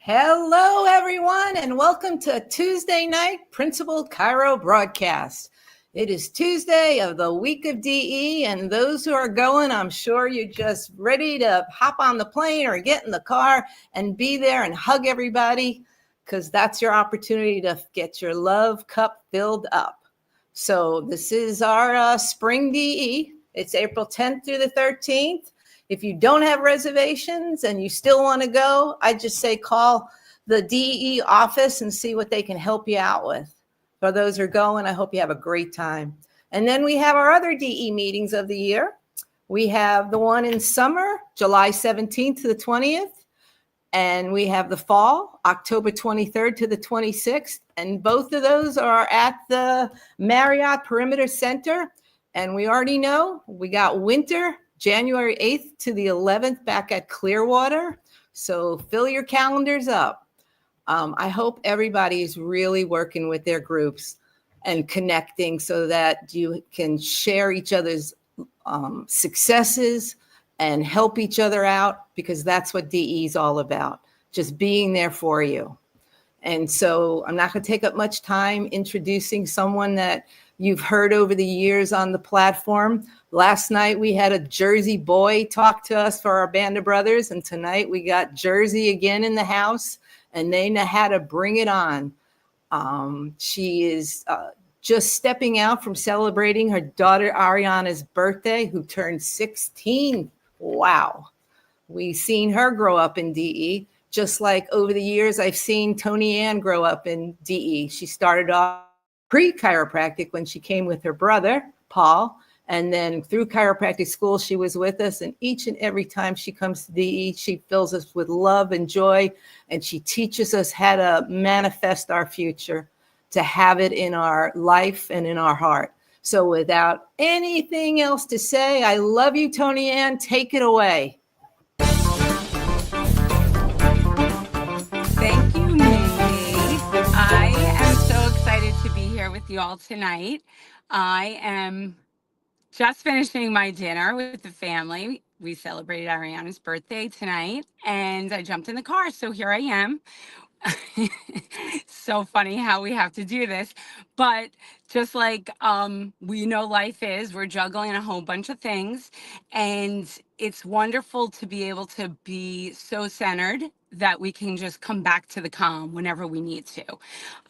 Hello, everyone, and welcome to Tuesday night Principal Chiro broadcast. It is Tuesday of the week of DE, and those who are going, I'm sure you're just ready to hop on the plane or get in the car and be there and hug everybody, because that's your opportunity to get your love cup filled up. So this is our spring DE. It's April 10th through the 13th. If you don't have reservations and you still want to go, I just say call the DE office and see what they can help you out with. For those who are going, I hope you have a great time. And then we have our other DE meetings of the year. We have the one in summer, July 17th to the 20th. And we have the fall, October 23rd to the 26th. And both of those are at the Marriott Perimeter Center. And we already know we got winter, January 8th to the 11th back at Clearwater. So fill your calendars up. I hope everybody is really working with their groups and connecting so that you can share each other's successes and help each other out, because that's what DE is all about, just being there for you. And so I'm not going to take up much time introducing someone that you've heard over the years on the platform. Last night, we had a Jersey boy talk to us for our Band of Brothers, and tonight we got Jersey again in the house, and they know how to bring it on. She is just stepping out from celebrating her daughter Ariana's birthday, who turned 16. Wow. We've seen her grow up in DE, just like over the years I've seen Toniann grow up in DE. She started off pre-chiropractic when she came with her brother, Paul, and then through chiropractic school, she was with us. And each and every time she comes to DE, she fills us with love and joy, and she teaches us how to manifest our future, to have it in our life and in our heart. So without anything else to say, I love you, Toniann. Take it away. Thank you, Mindy. I am so excited to be here with you all tonight. I am just finishing my dinner with the family. We celebrated Ariana's birthday tonight, and I jumped in the car, so here I am. So funny how we have to do this, but just like we know life is, we're juggling a whole bunch of things, and it's wonderful to be able to be so centered that we can just come back to the calm whenever we need to.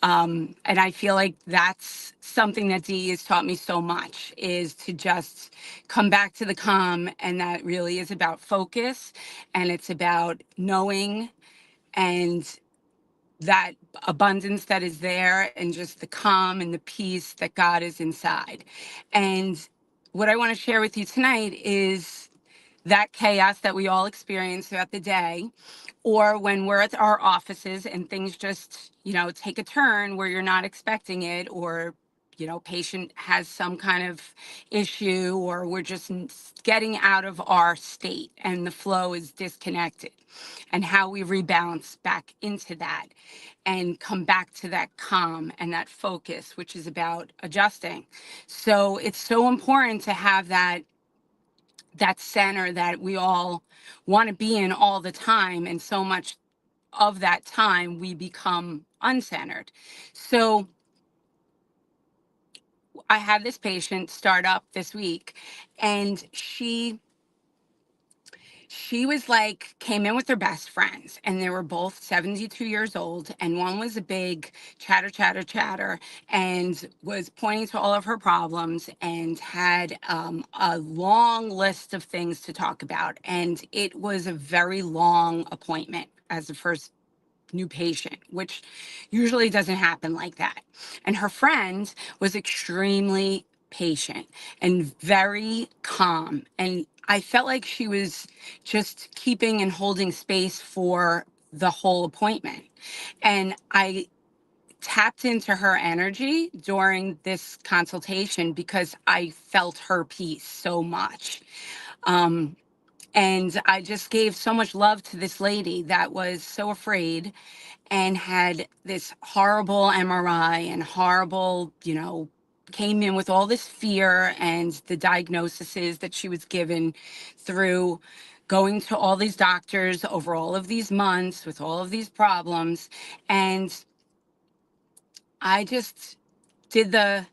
And I feel like that's something that DE has taught me so much, is to just come back to the calm. And that really is about focus, and it's about knowing and that abundance that is there, and just the calm and the peace that God is inside. And what I want to share with you tonight is that chaos that we all experience throughout the day, or when we're at our offices and things just, take a turn where you're not expecting it, or patient has some kind of issue, or we're just getting out of our state and the flow is disconnected, and how we rebalance back into that and come back to that calm and that focus, which is about adjusting. So it's so important to have that center that we all want to be in all the time, and so much of that time we become uncentered. So I had this patient start up this week, and she was like, came in with her best friends, and they were both 72 years old, and one was a big chatter and was pointing to all of her problems, and had a long list of things to talk about. And it was a very long appointment as the first new patient, which usually doesn't happen like that. And her friend was extremely patient and very calm, and I felt like she was just keeping and holding space for the whole appointment. And I tapped into her energy during this consultation because I felt her peace so much. And I just gave so much love to this lady that was so afraid and had this horrible MRI and horrible, came in with all this fear and the diagnoses that she was given through going to all these doctors over all of these months with all of these problems. And I just did the,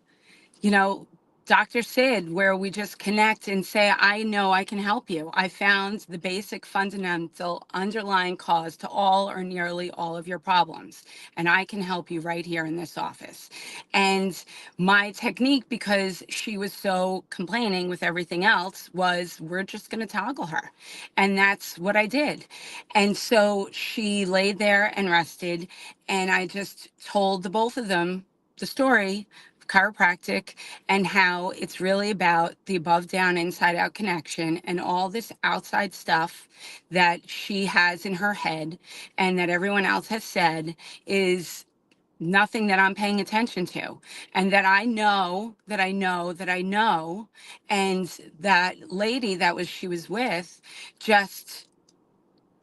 you know, Dr. Sid, where we just connect and say, I know I can help you. I found the basic fundamental underlying cause to all or nearly all of your problems. And I can help you right here in this office. And my technique, because she was so complaining with everything else, was we're just going to toggle her. And that's what I did. And so she laid there and rested. And I just told the both of them the story of chiropractic and how it's really about the above, down, inside out connection and all this outside stuff that she has in her head and that everyone else has said is nothing that I'm paying attention to, and that I know that I know that I know. And that lady that she was with just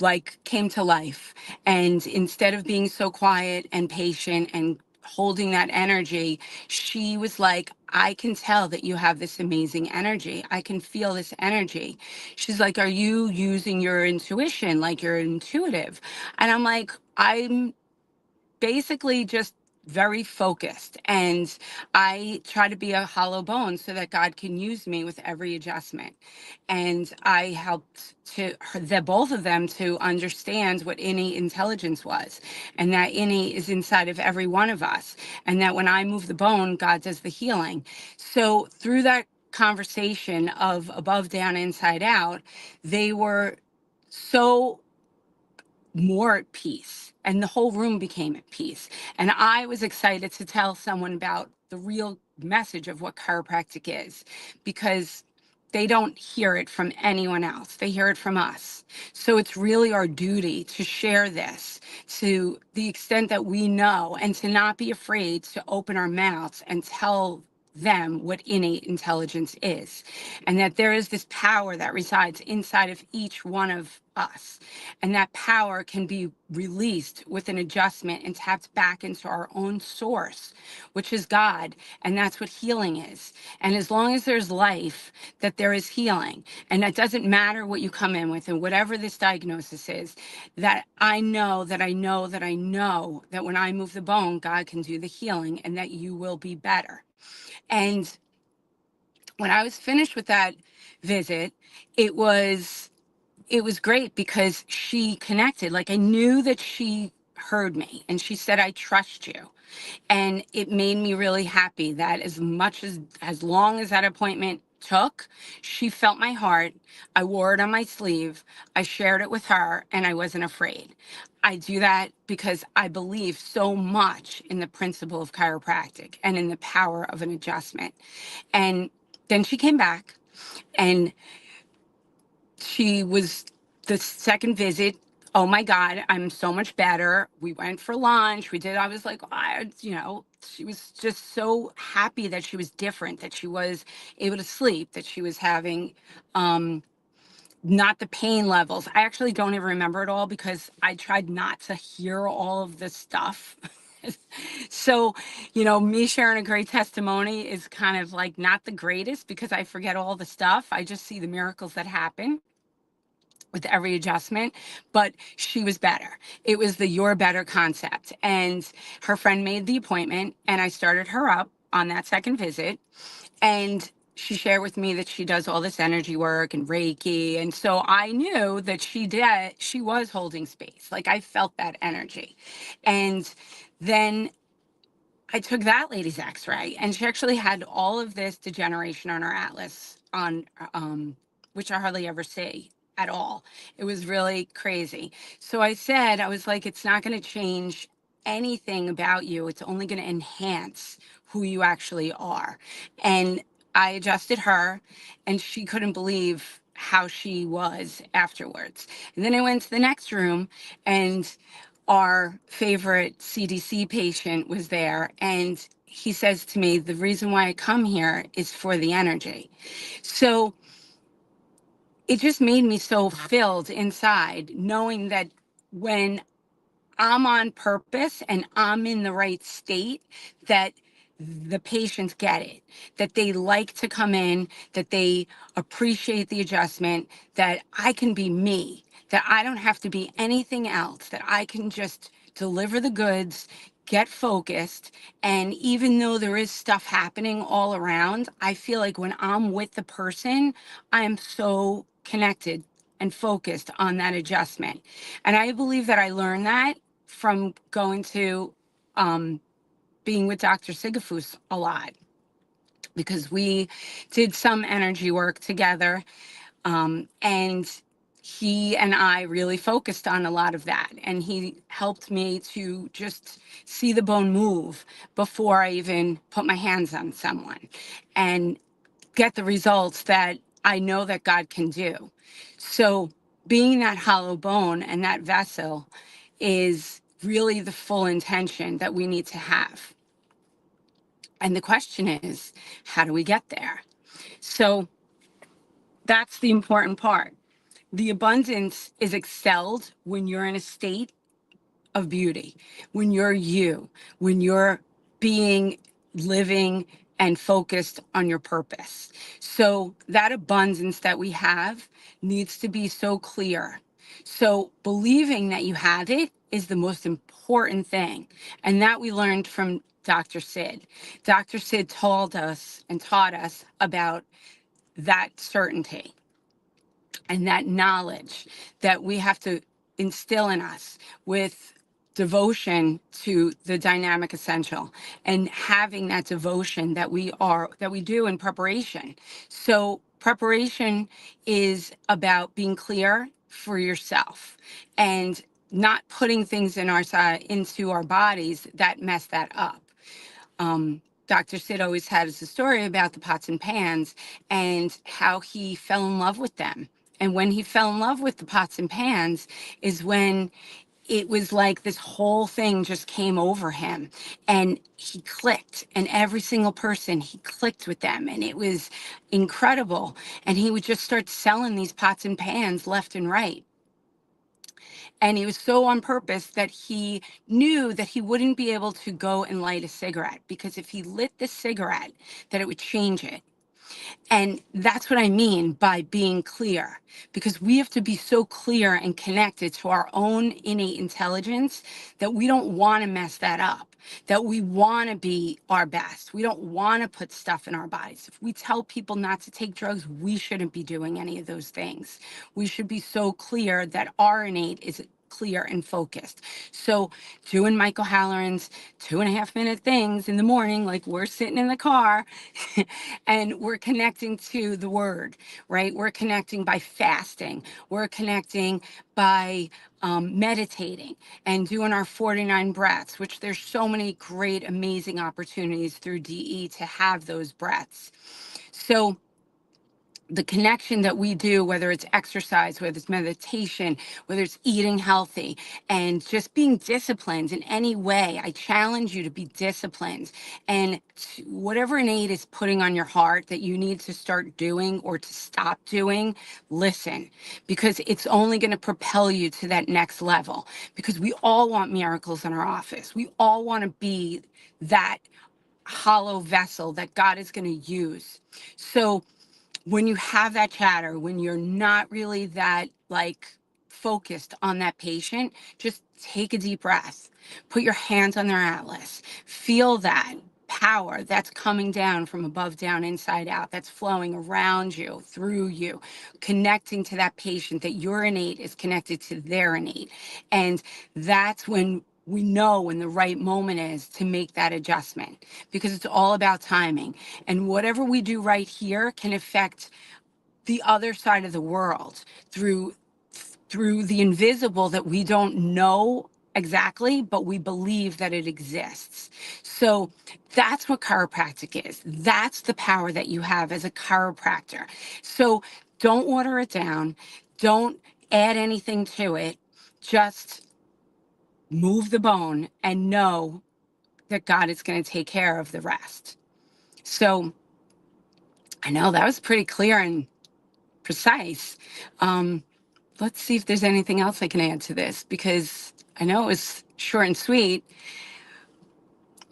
like came to life. And instead of being so quiet and patient and holding that energy, she was like, I can tell that you have this amazing energy. I can feel this energy. She's like, are you using your intuition? Like, you're intuitive? And I'm like, I'm basically just very focused, and I try to be a hollow bone so that God can use me with every adjustment. And I helped the both of them to understand what innate intelligence was, and that innate is inside of every one of us, and that when I move the bone, God does the healing. So through that conversation of above, down, inside out, they were so more at peace, and the whole room became at peace. And I was excited to tell someone about the real message of what chiropractic is, because they don't hear it from anyone else. They hear it from us. So it's really our duty to share this to the extent that we know, and to not be afraid to open our mouths and tell them what innate intelligence is, and that there is this power that resides inside of each one of us, and that power can be released with an adjustment and tapped back into our own source, which is God. And that's what healing is. And as long as there's life, that there is healing. And that doesn't matter what you come in with, and whatever this diagnosis is, that I know that I know that I know that when I move the bone, God can do the healing, and that you will be better. And when I was finished with that visit, it was great, because she connected. Like, I knew that she heard me, and she said, I trust you. And it made me really happy that as long as that appointment took, she felt my heart. I wore it on my sleeve. I shared it with her, and I wasn't afraid. I do that because I believe so much in the principle of chiropractic and in the power of an adjustment. And then she came back, and she was the second visit. Oh my God, I'm so much better. We went for lunch. I was like, she was just so happy that she was different, that she was able to sleep, that she was having not the pain levels. I actually don't even remember it all, because I tried not to hear all of this stuff. So, me sharing a great testimony is kind of like not the greatest, because I forget all the stuff. I just see the miracles that happen with every adjustment. But she was better. It was the you're better concept. And her friend made the appointment, and I started her up on that second visit. And she shared with me that she does all this energy work and Reiki. And so I knew that she was holding space. Like, I felt that energy. And then I took that lady's x-ray, and she actually had all of this degeneration on her atlas, which I hardly ever see at all. It was really crazy. So I was like, it's not going to change anything about you. It's only going to enhance who you actually are. And I adjusted her, and she couldn't believe how she was afterwards. And then I went to the next room, and our favorite CDC patient was there, and he says to me, the reason why I come here is for the energy. So it just made me so filled inside, knowing that when I'm on purpose and I'm in the right state, that the patients get it, that they like to come in, that they appreciate the adjustment, that I can be me, that I don't have to be anything else, that I can just deliver the goods, get focused. And even though there is stuff happening all around, I feel like when I'm with the person, I am so connected and focused on that adjustment. And I believe that I learned that from going to being with Dr. Sigafus a lot, because we did some energy work together, and he and I really focused on a lot of that. And he helped me to just see the bone move before I even put my hands on someone and get the results that I know that God can do. So being that hollow bone and that vessel is really the full intention that we need to have. And the question is, how do we get there? So that's the important part. The abundance is excelled when you're in a state of beauty, when you're you, when you're being, living, and focused on your purpose. So that abundance that we have needs to be so clear. So believing that you have it is the most important thing. And that we learned from Dr. Sid. Dr. Sid told us and taught us about that certainty and that knowledge that we have to instill in us with devotion to the dynamic essential, and having that devotion that we do in preparation. So preparation is about being clear for yourself and not putting things into our bodies that mess that up. Dr. Sid always has a story about the pots and pans and how he fell in love with them. And when he fell in love with the pots and pans is when it was like this whole thing just came over him and he clicked, and every single person he clicked with them, and it was incredible. And he would just start selling these pots and pans left and right. And he was so on purpose that he knew that he wouldn't be able to go and light a cigarette, because if he lit the cigarette, that it would change it. And that's what I mean by being clear, because we have to be so clear and connected to our own innate intelligence that we don't want to mess that up, that we want to be our best. We don't want to put stuff in our bodies. If we tell people not to take drugs, we shouldn't be doing any of those things. We should be so clear that our innate is clear and focused. So doing Michael Halloran's 2.5 minute things in the morning, like we're sitting in the car and we're connecting to the word, right? We're connecting by fasting. We're connecting by meditating and doing our 49 breaths, which there's so many great, amazing opportunities through DE to have those breaths. So the connection that we do, whether it's exercise, whether it's meditation, whether it's eating healthy, and just being disciplined in any way, I challenge you to be disciplined. And whatever innate is putting on your heart that you need to start doing or to stop doing, listen, because it's only going to propel you to that next level. Because we all want miracles in our office. We all want to be that hollow vessel that God is going to use. So when you have that chatter, when you're not really that focused on that patient, just take a deep breath, put your hands on their atlas, feel that power that's coming down from above, down, inside out, that's flowing around you, through you, connecting to that patient, that your innate is connected to their innate. And that's when we know when the right moment is to make that adjustment, because it's all about timing. And whatever we do right here can affect the other side of the world through the invisible that we don't know exactly, but we believe that it exists. So that's what chiropractic is. That's the power that you have as a chiropractor. So don't water it down. Don't add anything to it. Just move the bone and know that God is going to take care of the rest. So I know that was pretty clear and precise. Let's see if there's anything else I can add to this, because I know it was short and sweet.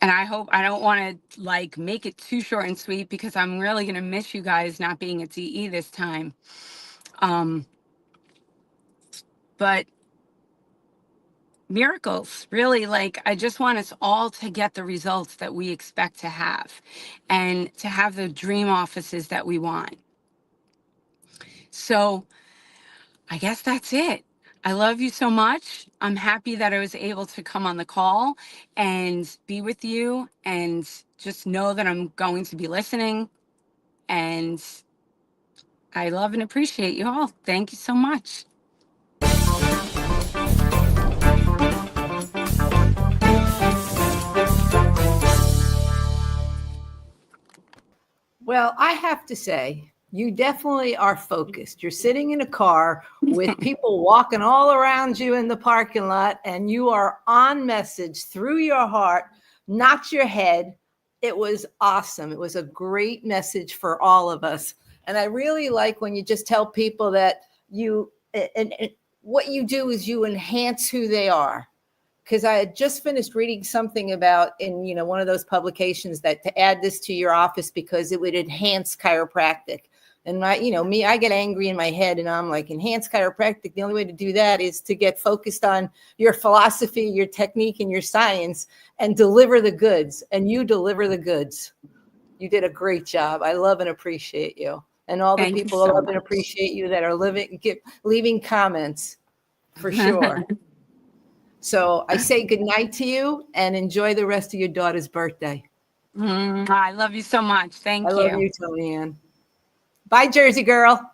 And I hope I don't want to like make it too short and sweet because I'm really going to miss you guys not being at DE this time. But miracles, really, like I just want us all to get the results that we expect to have and to have the dream offices that we want. So I guess that's it. I love you so much. I'm happy that I was able to come on the call and be with you, and just know that I'm going to be listening. And I love and appreciate you all. Thank you so much. Well, I have to say, you definitely are focused. You're sitting in a car with people walking all around you in the parking lot, and you are on message through your heart, not your head. It was awesome. It was a great message for all of us. And I really like when you just tell people that and what you do is you enhance who they are. Because I had just finished reading something about in one of those publications that to add this to your office because it would enhance chiropractic. And I get angry in my head and I'm like, enhance chiropractic. The only way to do that is to get focused on your philosophy, your technique, and your science, and deliver the goods. And you deliver the goods. You did a great job. I love and appreciate you. And all the Thank you people so love and much. appreciate you that are leaving comments for sure. So I say good night to you and enjoy the rest of your daughter's birthday. I love you so much. I Thank love you. you, Toniann. Bye, Jersey girl.